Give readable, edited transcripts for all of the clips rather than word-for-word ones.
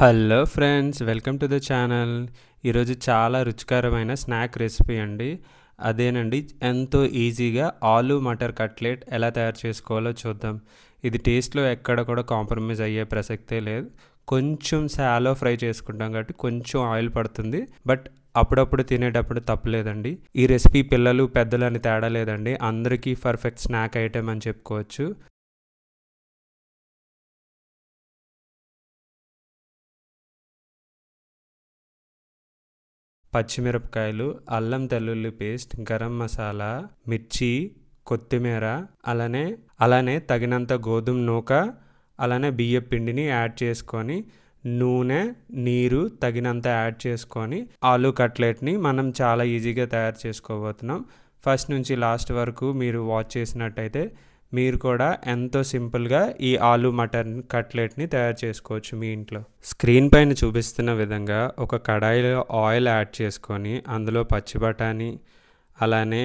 Hello friends, welcome to the channel. ఈరోజు చాలా రుచికరమైన స్నాక్ రెసిపీ అండి. అదేనండి, ఎంతో ఈజీగా ఆలు మటర్ కట్లెట్ ఎలా తయారు చేసుకోవాలో చూద్దాం. ఇది టేస్ట్లో ఎక్కడ కూడా కాంప్రమైజ్ అయ్యే ప్రసక్తే లేదు. కొంచెం షాలో ఫ్రై చేసుకుంటాం కాబట్టి కొంచెం ఆయిల్ పడుతుంది, బట్ అప్పుడప్పుడు తినేటప్పుడు తప్పలేదండి. ఈ రెసిపీ పిల్లలు పెద్దలు అని తేడా లేదండి, అందరికీ పర్ఫెక్ట్ స్నాక్ ఐటెం అని చెప్పుకోవచ్చు. పచ్చిమిరపకాయలు, అల్లం తెల్లుల్లి పేస్ట్, గరం మసాలా, మిర్చి, కొత్తిమీర, అలానే తగినంత గోధుమ నూక, అలానే బియ్యం పిండిని యాడ్ చేసుకొని, నూనె, నీరు తగినంత యాడ్ చేసుకొని ఆలు కట్లెట్ని మనం చాలా ఈజీగా తయారు చేసుకోబోతున్నాం. ఫస్ట్ నుంచి లాస్ట్ వరకు మీరు వాచ్ చేసినట్టయితే మీరు కూడా ఎంతో సింపుల్గా ఈ ఆలు మటన్ కట్లెట్ని తయారు చేసుకోవచ్చు మీ ఇంట్లో. స్క్రీన్ పైన చూపిస్తున్న విధంగా ఒక కడాయిలో ఆయిల్ యాడ్ చేసుకొని అందులో పచ్చి బఠానీ, అలానే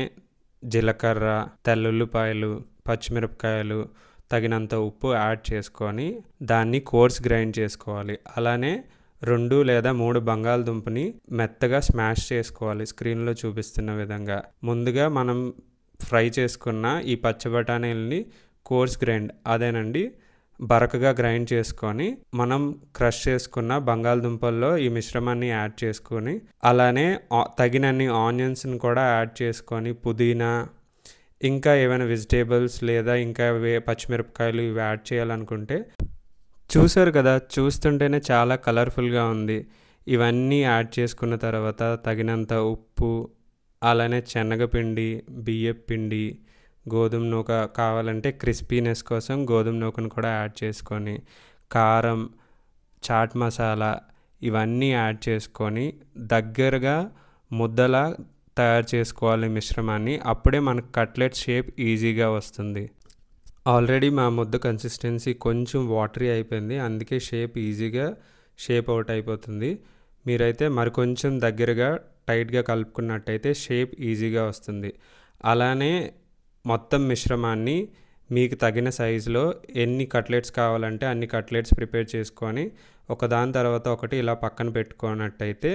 జీలకర్ర, తెల్లుల్లిపాయలు, పచ్చిమిరపకాయలు, తగినంత ఉప్పు యాడ్ చేసుకొని దాన్ని కోర్స్ గ్రైండ్ చేసుకోవాలి. అలానే 2 లేదా 3 బంగాళదుంపని మెత్తగా స్మాష్ చేసుకోవాలి స్క్రీన్లో చూపిస్తున్న విధంగా. ముందుగా మనం ఫ్రై చేసుకున్న ఈ పచ్చి బఠానీలని కోర్స్ గ్రైండ్, అదేనండి బరకగా గ్రైండ్ చేసుకొని మనం క్రష్ చేసుకున్న బంగాళదుంపల్లో ఈ మిశ్రమాన్ని యాడ్ చేసుకొని, అలానే తగినన్ని ఆనియన్స్ని కూడా యాడ్ చేసుకొని, పుదీనా, ఇంకా ఏమైనా వెజిటేబుల్స్ లేదా ఇంకా పచ్చిమిరపకాయలు ఇవి యాడ్ చేయాలనుకుంటే చూసారు కదా, చూస్తుంటేనే చాలా కలర్ఫుల్గా ఉంది. ఇవన్నీ యాడ్ చేసుకున్న తర్వాత తగినంత ఉప్పు, అలానే శనగపిండి, బియ్యం పిండి, గోధుమ నూక, కావాలంటే క్రిస్పీనెస్ కోసం గోధుమ నూకను కూడా యాడ్ చేసుకొని, కారం, చాట్ మసాలా ఇవన్నీ యాడ్ చేసుకొని దగ్గరగా ముద్దలా తయారు చేసుకోవాలి మిశ్రమాన్ని. అప్పుడే మనకు కట్లెట్ షేప్ ఈజీగా వస్తుంది. ఆల్రెడీ మా ముద్ద కన్సిస్టెన్సీ కొంచెం వాటరీ అయిపోయింది, అందుకే ఈజీగా షేప్ అవుట్ అయిపోతుంది. మీరైతే మరికొంచెం దగ్గరగా టైట్గా కలుపుకున్నట్టయితే షేప్ ఈజీగా వస్తుంది. అలానే మొత్తం మిశ్రమాన్ని మీకు తగిన సైజులో ఎన్ని కట్లెట్స్ కావాలంటే అన్ని కట్లెట్స్ ప్రిపేర్ చేసుకొని ఒకదాని తర్వాత ఒకటి ఇలా పక్కన పెట్టుకున్నట్టయితే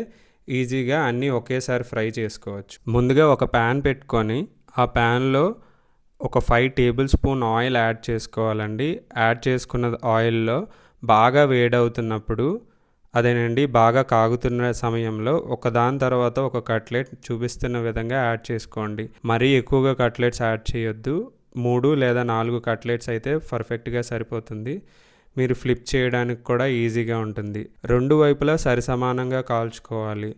ఈజీగా అన్నీ ఒకేసారి ఫ్రై చేసుకోవచ్చు. ముందుగా ఒక ప్యాన్ పెట్టుకొని ఆ ప్యాన్లో ఒక 5 టేబుల్ స్పూన్ ఆయిల్ యాడ్ చేసుకోవాలండి. యాడ్ చేసుకున్న ఆయిల్లో బాగా వేడవుతున్నప్పుడు, అదేనండి బాగా కాగుతున్న సమయంలో ఒకదాని తర్వాత ఒక కట్లెట్ చూపిస్తున్న విధంగా యాడ్ చేసుకోండి. మరీ ఎక్కువగా కట్లెట్స్ యాడ్ చేయొద్దు. 3 లేదా 4 కట్లెట్స్ అయితే పర్ఫెక్ట్గా సరిపోతుంది. మీరు ఫ్లిప్ చేయడానికి కూడా ఈజీగా ఉంటుంది. 2 వైపులా సరిసమానంగా కాల్చుకోవాలి.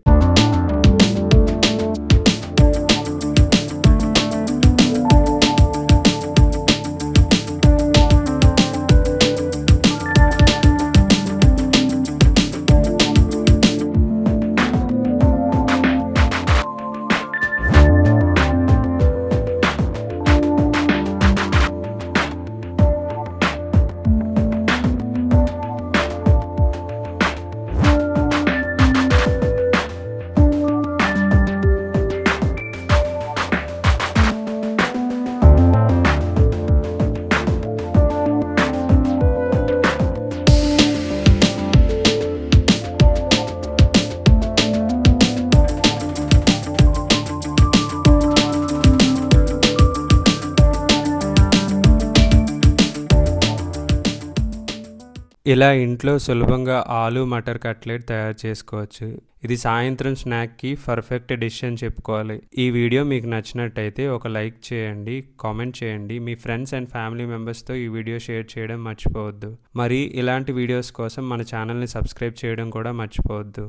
ఇలా ఇంట్లో సులభంగా ఆలు మటర్ కట్లెట్ తయారు చేసుకోవచ్చు. ఇది సాయంత్రం స్నాక్కి పర్ఫెక్ట్ డిష్ అని చెప్పుకోవాలి. ఈ వీడియో మీకు నచ్చినట్టయితే ఒక లైక్ చేయండి, కామెంట్ చేయండి. మీ ఫ్రెండ్స్ అండ్ ఫ్యామిలీ మెంబర్స్తో ఈ వీడియో షేర్ చేయడం మర్చిపోవద్దు. మరి ఇలాంటి వీడియోస్ కోసం మన ఛానల్ని సబ్స్క్రైబ్ చేయడం కూడా మర్చిపోవద్దు.